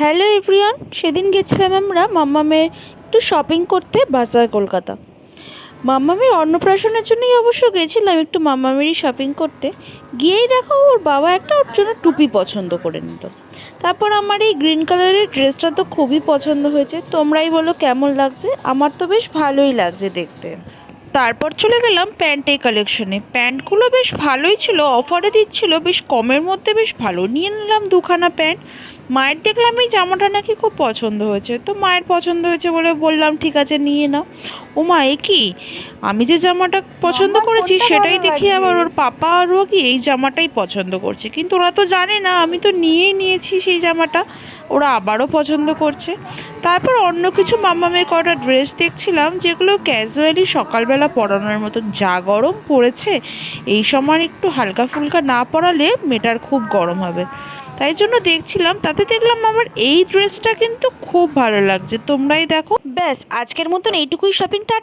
Hello everyone, সেদিন গেছিলাম আমরা মাম্মামের একটু শপিং করতে বাজার কলকাতা। মাম্মামের অন্নপ্রাশনের জন্যই অবশ্য গেছিলাম একটু মাম্মামেরই শপিং করতে। গিয়েই দেখো ওর বাবা একটা ওর জন্য টুপি পছন্দ করে নিল। তারপর আমার এই গ্রিন কালারের ড্রেসটা তো খুবই পছন্দ হয়েছে, তোমরাই বলো কেমন লাগছে। আমার তো বেশ ভালোই লাগছে দেখতে। তারপর চলে গেলাম প্যান্টের কালেকশনে। প্যান্টগুলো বেশ ভালোই ছিল, অফারে দিচ্ছিল, বেশ কমের মধ্যে বেশ ভালো। নিয়ে নিলাম দুখানা প্যান্ট। মায়ের দেখলাম এই জামাটা নাকি খুব পছন্দ হয়েছে, তো মায়ের পছন্দ হয়েছে বলে বললাম ঠিক আছে নিয়ে নাও। ও মা, এ কি, আমি যে জামাটা পছন্দ মাম্মার করেছি কোনটা সেটাই ভালো দেখি লাগছে? আবার ওর পাপা আর ও কি এই জামাটাই পছন্দ করছে, কিন্তু ওরা তো জানে না আমি তো নিয়েই নিয়েছি সেই জামাটা। ওরা আবারও পছন্দ করছে। তারপর অন্য কিছু মাম্মামের কটা ড্রেস দেখছিলাম যেগুলো ক্যাজুয়ালি সকালবেলা পরানোর মতো। যা গরম পড়েছে, এই সময় একটু হালকা ফুলকা না পরালে মেয়েটার খুব গরম হবে, তাই জন্য দেখছিলাম। তাতে দেখলাম আমার এই ড্রেসটা কিন্তু খুব ভালো লাগছে, তোমরাই দেখো। ব্যাস, আজকের মতন এইটুকুই শপিং। টাটা।